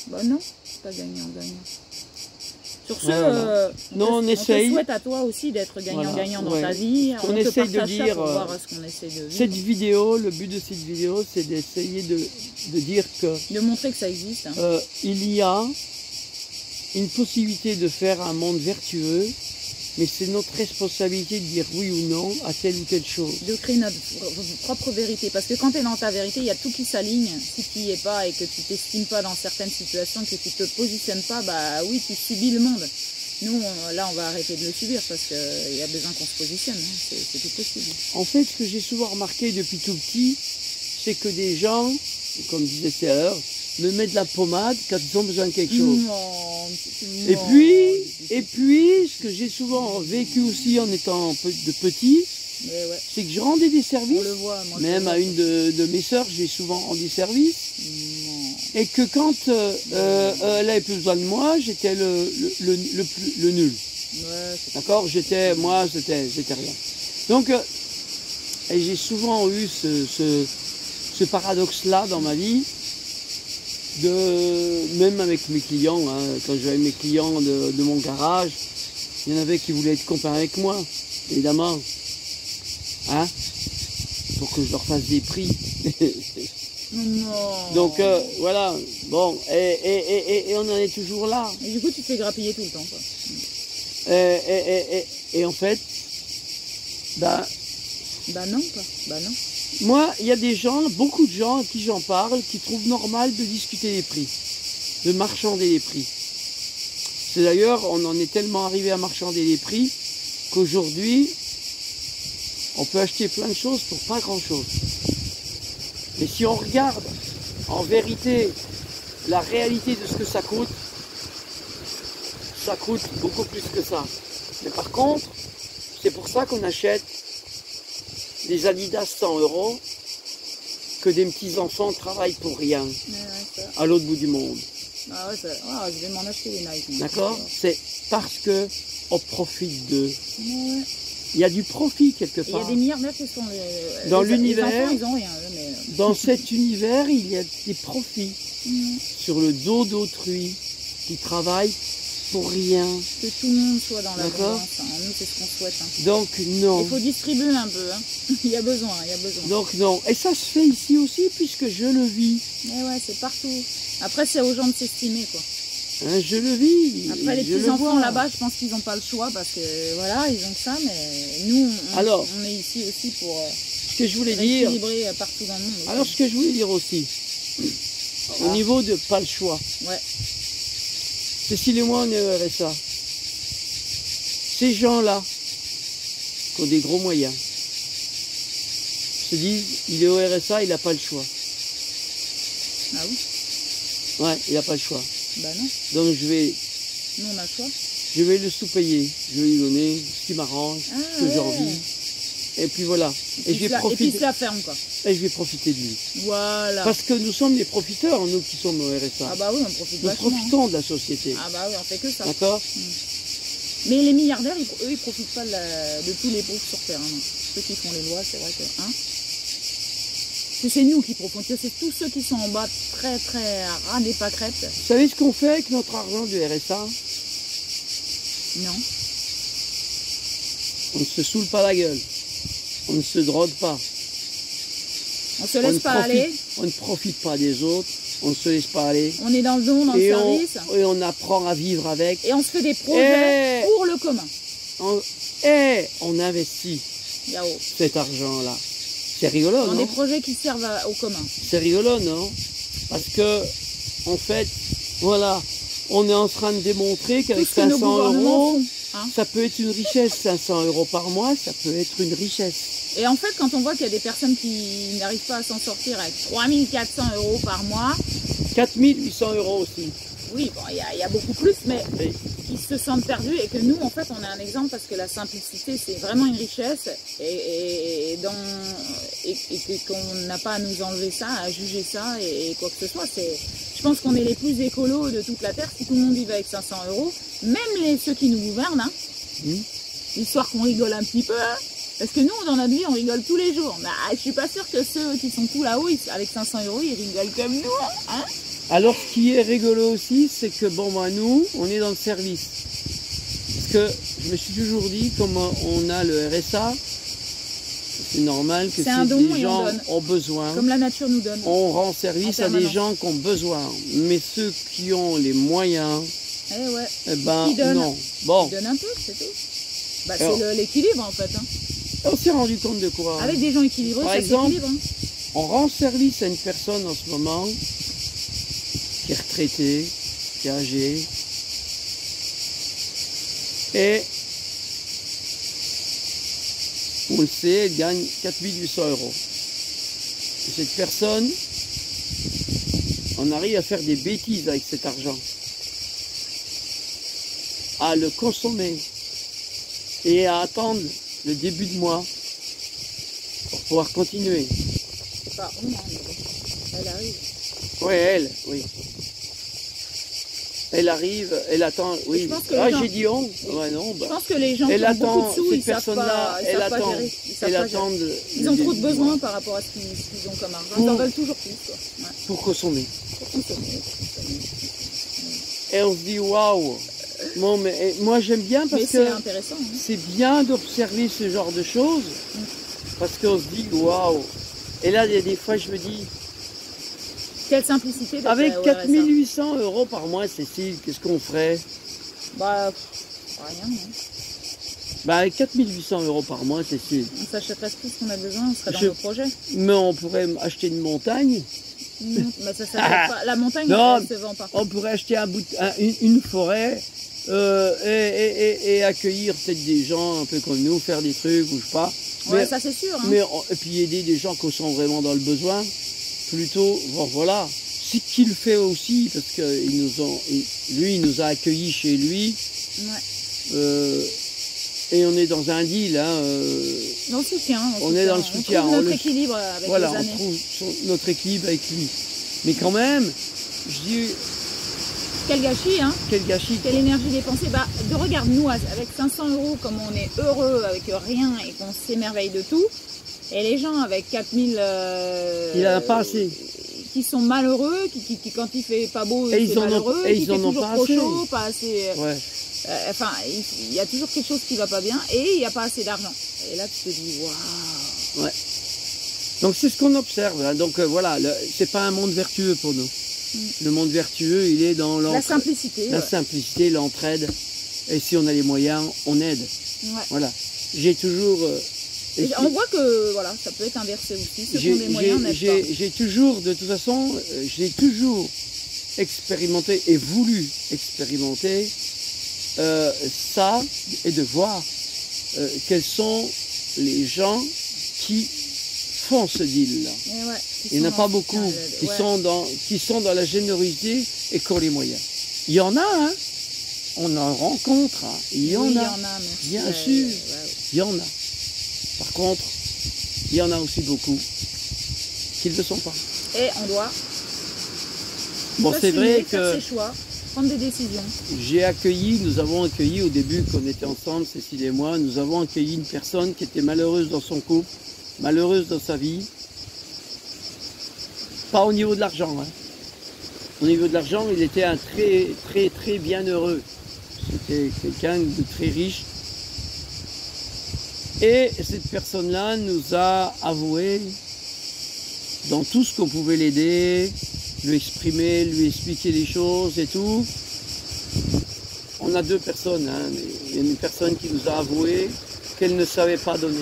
Bah non, c'est pas gagnant-gagnant. Sur ce, Voilà. Non, on te essaye. souhaite à toi aussi d'être gagnant-gagnant Voilà, dans ouais. ta vie. On te essaye de partage ça dire, pour voir ce qu'on essaie de cette vivre. vidéo, le but de cette vidéo, c'est d'essayer de dire que De montrer que ça existe. Hein. il y a une possibilité de faire un monde vertueux, mais c'est notre responsabilité de dire oui ou non à telle ou telle chose. De créer notre propre vérité. Parce que quand tu es dans ta vérité, il y a tout qui s'aligne. Si tu n'y es pas et que tu t'estimes pas dans certaines situations, que tu te positionnes pas, bah oui, tu subis le monde. Nous, là, on va arrêter de le subir parce qu'il y a besoin qu'on se positionne. Hein. C'est tout possible. En fait, ce que j'ai souvent remarqué depuis tout petit, c'est que des gens, comme je disais tout à l'heure, me mettent de la pommade quand ils ont besoin de quelque chose. Et puis, ce que j'ai souvent vécu aussi en étant de petit, Mais ouais, c'est que je rendais des services. on le voit. Moi, Même à une de mes sœurs, j'ai souvent rendu service. Non. Et que quand elle avait plus besoin de moi, j'étais le nul. Ouais, c'est D'accord? J'étais rien. Donc, et j'ai souvent eu ce paradoxe-là dans ma vie, même avec mes clients, hein, quand j'avais mes clients de mon garage, il y en avait qui voulaient être copains avec moi, évidemment. Hein? Pour que je leur fasse des prix. non. Donc voilà, bon, et on en est toujours là. Et du coup, tu te fais grappiller tout le temps, quoi. Et en fait, bah Bah non, quoi. Bah non. moi, il y a des gens, beaucoup de gens à qui j'en parle, qui trouvent normal de discuter les prix, de marchander les prix. C'est d'ailleurs, on en est tellement arrivé à marchander les prix qu'aujourd'hui, on peut acheter plein de choses pour pas grand-chose. Mais si on regarde en vérité la réalité de ce que ça coûte beaucoup plus que ça. Mais par contre, c'est pour ça qu'on achète des Adidas 100 €, que des petits enfants travaillent pour rien. Ouais, ça. à l'autre bout du monde. Ah ouais, je vais m'en acheter les Nike. D'accord? C'est parce que on profite d'eux. Ouais. Il y a du profit quelque Il y a part. des milliardaires qui sont Dans les l'univers, enfants, ils ont rien, eux, mais dans cet univers, il y a des profits sur le dos d'autrui qui travaillent pour rien. que tout le monde soit dans D'accord. l'abondance. Hein. Nous, c'est ce qu'on souhaite. Hein. Donc non. Il faut distribuer un peu. Hein. Il y a besoin, il y a besoin. Donc non. Et ça se fait ici aussi puisque je le vis. Mais ouais, c'est partout. Après, c'est aux gens de s'estimer, quoi. Hein, je le vis. Après, les je le petits-enfants vois. là-bas, je pense qu'ils n'ont pas le choix parce que, voilà, ils ont que ça. Mais nous, Alors, on est ici aussi pour Ce que je voulais dire. équilibrer partout dans le monde. Aussi. Alors ce que je voulais dire aussi, au niveau de pas le choix. Ouais. Cécile et moi, on est au RSA. Ces gens-là, qui ont des gros moyens, se disent, il est au RSA, il n'a pas le choix. Ah oui. Ouais, il n'a pas le choix. Bah non. Donc je vais Nous, on a le choix. le sous-payer. Je vais lui donner ce qui m'arrange, ce que j'ai envie. Et puis voilà. Et je vais Et puis, profiter. il se la ferme, quoi. Et je vais profiter de lui. Voilà. Parce que nous sommes des profiteurs, nous qui sommes au RSA. Ah bah oui, on profite Nous vachement. profitons de la société. Ah bah oui, on fait que ça. D'accord? Mais les milliardaires, eux, ils profitent pas de tous les pauvres sur Terre. Hein. Ceux qui font les lois, c'est vrai que... Hein, c'est nous qui profitons. C'est tous ceux qui sont en bas, très, très ras des pâquerettes. Vous savez ce qu'on fait avec notre argent du RSA? Non. On ne se saoule pas la gueule. On ne se drogue pas. On se laisse pas aller. On ne profite pas des autres. On ne se laisse pas aller. On est dans le don, dans le service. Et on apprend à vivre avec. Et on se fait des projets Et pour le commun. On investit Yao. cet argent-là. C'est rigolo, Dans non? des projets qui servent au commun. C'est rigolo, non? Parce que, en fait, voilà, on est en train de démontrer qu'avec Tout ce que nos 500 gouvernements euros, font, hein. ça peut être une richesse. 500 euros par mois, ça peut être une richesse. Et en fait, quand on voit qu'il y a des personnes qui n'arrivent pas à s'en sortir avec 3400 euros par mois, 4800 euros aussi. oui, bon, il y a beaucoup plus, mais Et qui se sentent perdus et que nous, en fait, on est un exemple parce que la simplicité, c'est vraiment une richesse et qu'on n'a pas à nous enlever ça, à juger ça et quoi que ce soit. Je pense qu'on est les plus écolos de toute la Terre si tout le monde vivait avec 500 euros, même ceux qui nous gouvernent, hein, histoire qu'on rigole un petit peu, hein, parce que nous, dans notre vie, on rigole tous les jours. Bah, je suis pas sûre que ceux qui sont tout là-haut, avec 500 euros, ils rigolent comme nous, hein. alors, ce qui est rigolo aussi, c'est que, bon, bah, nous, on est dans le service. Parce que je me suis toujours dit, comme on a le RSA, c'est normal que C'est un si don des et gens on donne. ont besoin, Comme la nature nous donne. on rend service En à des permanence. gens qui ont besoin. Mais ceux qui ont les moyens, Eh ouais. eh ben, Qui donnent. non. Bon, Ils donnent un peu, c'est tout. Bah, Alors- c'est l'équilibre, en fait. Hein. on s'est rendu compte de quoi? Avec des gens équilibrés, Par ça exemple, s'équilibre. Hein. On rend service à une personne en ce moment qui est retraitée, qui est âgée, et on le sait, elle gagne 4800 euros. Et cette personne, on arrive à faire des bêtises avec cet argent, à le consommer et à attendre le début de mois pour pouvoir continuer. C'est pas on, hein, mais bon. Elle arrive. Oui, elle, oui. Elle arrive, elle attend, oui. je pense que Ah, les gens- j'ai dit on. Ouais, non, Je bah. pense que les gens Elle qui ont beaucoup attend, de sous, cette ils savent personne-là, pas, ils elle savent pas attend. gérer. Ils savent Elle pas attend. gérer. Ils ont trop de besoins par rapport à ce qu'ils ont comme argent. Ils en veulent toujours plus, quoi. Ouais. Pour consommer. Pour consommer. Et on se dit, waouh. Bon, mais moi j'aime bien parce Mais c'est que intéressant. Hein. c'est bien d'observer ce genre de choses. Parce qu'on se dit, waouh. Et là, il y a des fois, je me dis, Quelle simplicité d'être avec au RSA. 4800 euros par mois, Cécile, qu'est-ce qu'on ferait? Bah, rien. Non. Bah, avec 4800 euros par mois, Cécile. On s'achèterait tout ce qu'on a besoin, on serait dans Je- nos projets. Mais on pourrait acheter une montagne. Non, bah, ça s'achète pas. La montagne, Non. elle se vend pas. On pourrait acheter une forêt et accueillir peut-être des gens un peu comme nous, faire des trucs ou je sais pas. Ouais, ça c'est sûr. Hein. Et puis aider des gens qui sont vraiment dans le besoin. Plutôt, bon, voilà. C'est qu'il le fait aussi parce que lui, il nous a accueillis chez lui. Ouais. Et on est dans un deal. Hein, Dans le soutien. on est dans le soutien. On trouve on notre le- équilibre avec voilà, les on années. trouve notre équilibre avec lui. Mais quand même, Je dis, Quel gâchis, hein? quel gâchis. Quelle énergie dépensée. Bah, regarde, nous, avec 500 €, comme on est heureux avec rien et qu'on s'émerveille de tout, et les gens avec 4000... Il en a pas assez. Qui sont malheureux, qui quand il fait pas beau, Et il fait malheureux, et qui ils fait en ont toujours pas trop assez. chaud, pas assez... Ouais. Enfin, il y a toujours quelque chose qui va pas bien et il n'y a pas assez d'argent. Et là, tu te dis, waouh. Ouais. Donc c'est ce qu'on observe. Hein. Donc voilà, c'est pas un monde vertueux pour nous. Le monde vertueux, il est dans La simplicité. la Ouais. simplicité, l'entraide. Et si on a les moyens, on aide. Ouais. Voilà. J'ai toujours. Et on voit que voilà, ça peut être inversé aussi. Ceux qui ont des moyens n'aident pas. j'ai toujours, de toute façon, j'ai toujours expérimenté et voulu expérimenter ça et de voir quels sont les gens qui font ce deal-là. Ouais, Il n'y en a pas beaucoup qui sont dans la générosité et qui ont les moyens. Il y en a, hein. On en rencontre, hein. Il y en a. Il y en a, merci. Bien sûr, il y en a. Par contre, il y en a aussi beaucoup qui ne le sont pas. Et on doit Bon, c'est vrai faire que ses choix, prendre des décisions. nous avons accueilli au début, qu'on était ensemble, Cécile et moi, nous avons accueilli une personne qui était malheureuse dans son couple, malheureuse dans sa vie. Pas au niveau de l'argent, hein. Au niveau de l'argent, il était un très bienheureux. C'était quelqu'un de très riche. Et cette personne-là nous a avoué dans tout ce qu'on pouvait l'aider, lui exprimer, lui expliquer les choses et tout. On a deux personnes, hein, mais il y a une personne qui nous a avoué qu'elle ne savait pas donner,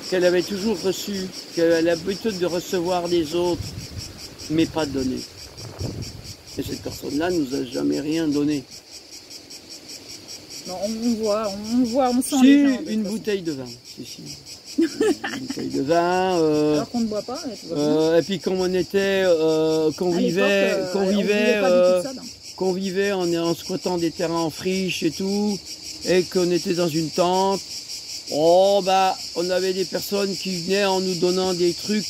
qu'elle avait toujours reçu, qu'elle a l'habitude de recevoir des autres, mais pas de donner. Et cette personne-là nous a jamais rien donné. Non, on sent Si, les gens. une bouteille de vin. Si. Une bouteille de vin. Alors qu'on ne boit pas. Et, tout va bien. Et puis comme on était, qu'on À vivait, l'époque, on vivait pas du tout de ça, non. qu'on vivait en squattant des terrains en friche et tout, et qu'on était dans une tente, oh bah, on avait des personnes qui venaient en nous donnant des trucs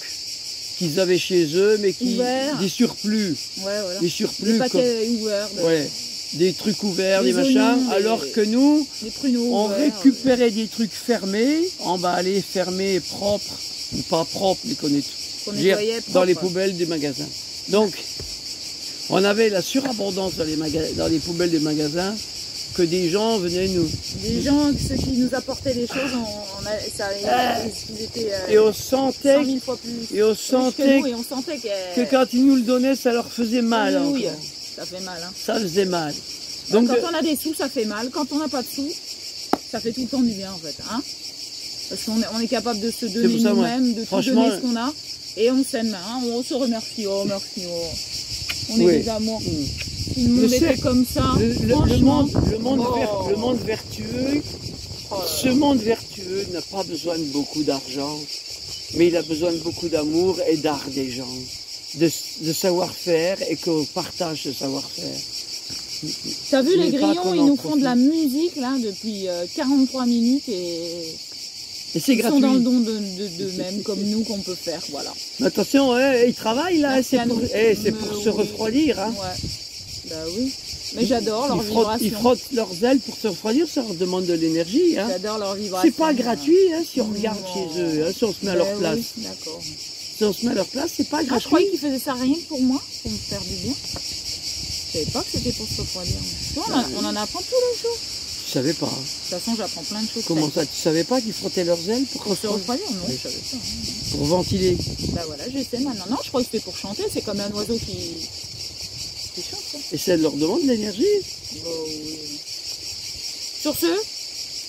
qu'ils avaient chez eux, mais des surplus, Ouais, voilà. des surplus, Des paquets ouverts. ouais, des trucs ouverts, Des des machins, oignons, alors que nous, des pruneaux on ouverts, récupérait des trucs fermés, emballés, fermés, propres, ou pas propres, mais qu'on nettoyait dans les propre. poubelles des magasins. Donc, on avait la surabondance dans les poubelles des magasins, que des gens venaient nous... Des gens, ceux qui nous apportaient des choses, ils étaient Et on sentait, 100 000 fois plus et on riches que sentait nous, et on sentait que quand ils nous le donnaient, ça leur faisait mal. Oui, encore. ça fait mal. Hein. Ça faisait mal. Donc, Quand on a des sous, ça fait mal. Quand on n'a pas de sous, ça fait tout le temps du bien en fait. Hein, parce qu'on est capable de se donner ça, nous-mêmes, de tout franchement, donner ce qu'on a. Et on s'aime, hein, on se remercie. Oh, merci. Oh. On est des amours. Si le monde était comme ça, franchement. le monde vertueux, ce monde vertueux n'a pas besoin de beaucoup d'argent, mais il a besoin de beaucoup d'amour et d'art des gens, de savoir-faire et qu'on partage ce savoir-faire. T'as vu les Mais pas grillons, qu'on ils en nous font de la profite. musique là depuis 43 minutes et Et c'est ils gratuit. sont dans le don d'eux-mêmes comme nous qu'on peut faire, voilà. Mais attention, ils travaillent là, Merci c'est à pour, nous. c'est pour se refroidir. Hein. Ouais, bah oui. Mais j'adore leur Ils vibration. frottent leurs ailes pour se refroidir, ça leur demande de l'énergie. Hein. J'adore leur vibration. C'est pas gratuit hein, si on regarde Non. chez eux, hein, si on se met à Ben leur place. oui, d'accord. Si on se met à leur place, c'est pas Ah, je gratuit. croyais qu'ils faisaient ça rien que pour moi, pour me faire du bien. Je savais pas que c'était pour se refroidir. Tu vois, on en apprend tous les jours. Je savais pas. De toute façon, j'apprends plein de choses. Comment ça, tu savais pas qu'ils frottaient leurs ailes pour Pour se refroidir? Non, Oui. je savais pas. Hein. Pour ventiler. Bah voilà, je sais maintenant. Non, je crois que c'était pour chanter. C'est comme un oiseau qui chante. Quoi. Et ça leur demande de l'énergie. Bah oui. Sur ce,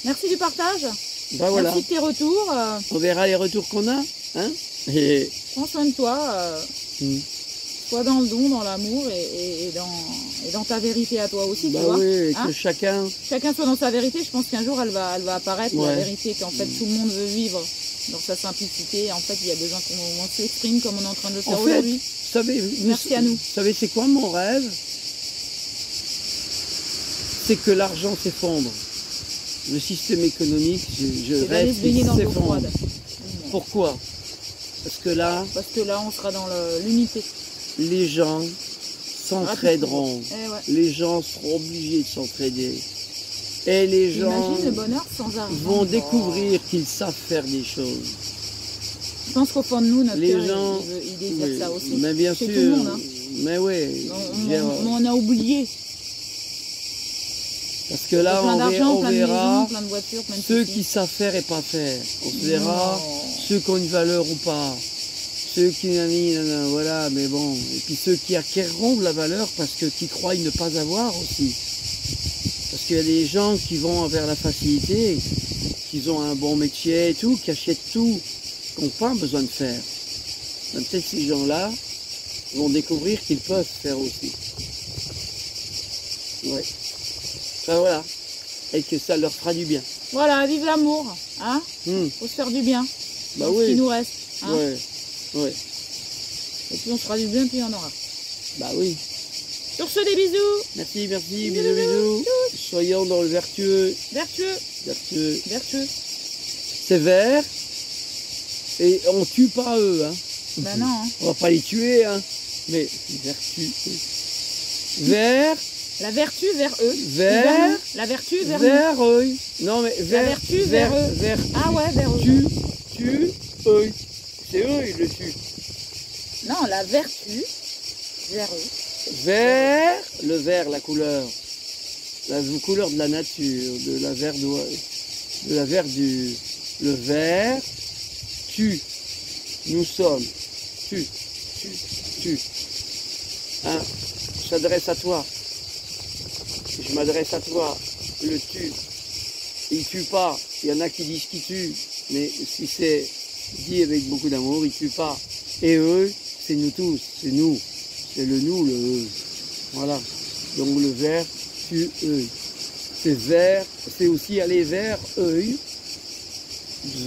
merci du partage. Ben voilà. Merci de tes retours. On verra les retours qu'on a. Hein. Et... Prends soin de toi. Sois dans le don, dans l'amour et dans ta vérité à toi aussi. Bah tu vois, oui, et hein, que chacun... chacun soit dans sa vérité. Je pense qu'un jour, elle va apparaître, Ouais. la vérité, qu'en fait, tout le monde veut vivre dans sa simplicité. En fait, il y a besoin qu'on s'exprime comme on est en train de le faire En fait, aujourd'hui. vous savez, Merci à nous. Vous savez, c'est quoi mon rêve? C'est que l'argent s'effondre. Le système économique, je C'est d'aller rêve se baigner qu'il dans l'eau s'effondre. froide. Pourquoi? Parce que là, Parce que là, on sera dans l'unité. les gens s'entraideront. Les gens seront obligés de s'entraider. Et les gens Imagine le bonheur sans argent. vont découvrir qu'ils savent faire des choses. Je pense qu'au fond de nous, notre Les cœur, gens, il désire ça aussi. mais bien Chez sûr, tout le monde, hein. mais oui. On a oublié. Parce que là, plein d'argent, on plein de verra maisons, plein de voitures, plein de ceux soucis. qui savent faire et pas faire. On se verra ceux qui ont une valeur ou pas. Ceux qui voilà, mais bon. Et puis ceux qui acquerront de la valeur parce que qui croient ne pas avoir aussi. Parce qu'il y a des gens qui vont vers la facilité, qui ont un bon métier et tout, qui achètent tout, qui n'ont pas besoin de faire. Peut-être ces gens-là vont découvrir qu'ils peuvent faire aussi. Ouais. Enfin voilà. Et que ça leur fera du bien. Voilà, vive l'amour, hein. Faut se faire du bien. Bah ce oui. qui nous reste. Hein. Ouais. Ouais. Et puis on se fera du bien, puis il y en aura. Bah oui. Sur ce, des bisous. Merci, bisous. Soyons dans le vertueux. Vertueux. C'est vert. Et on tue pas eux, hein. Ben non. Hein. On va pas les tuer, hein. Mais vertueux. Vert. La vertu vers eux. Vert. La vertu vers vers eux. Non mais La vertu vers eux. Vers. Ah ouais, vers eux. Tu, eux. C'est eux, ils le tuent. Non, la vertu vers eux. Vert, le vert, la couleur de la nature, de la vert du, le vert, nous sommes, tu, hein, s'adresse à toi, je m'adresse à toi, le tu, il tue pas, il y en a qui disent qu'il tue, mais si c'est dit avec beaucoup d'amour, il tue pas, et eux, c'est nous tous, c'est nous. C'est le nous, le eux. Voilà. Donc le vert, tu, eux. C'est vert, c'est aussi aller vers œil,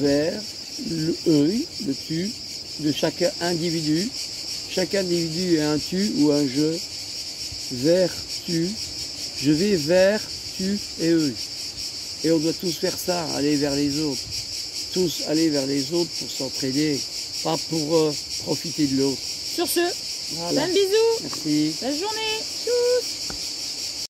vers le œil, le tu, de chaque individu. Chaque individu est un tu ou un je. Vers tu. Je vais vers tu et eux. Et on doit tous faire ça, aller vers les autres. Tous aller vers les autres pour s'entraider, pas pour profiter de l'autre. Sur ce, voilà. plein de bisous. Merci. Belle journée. Tchuss.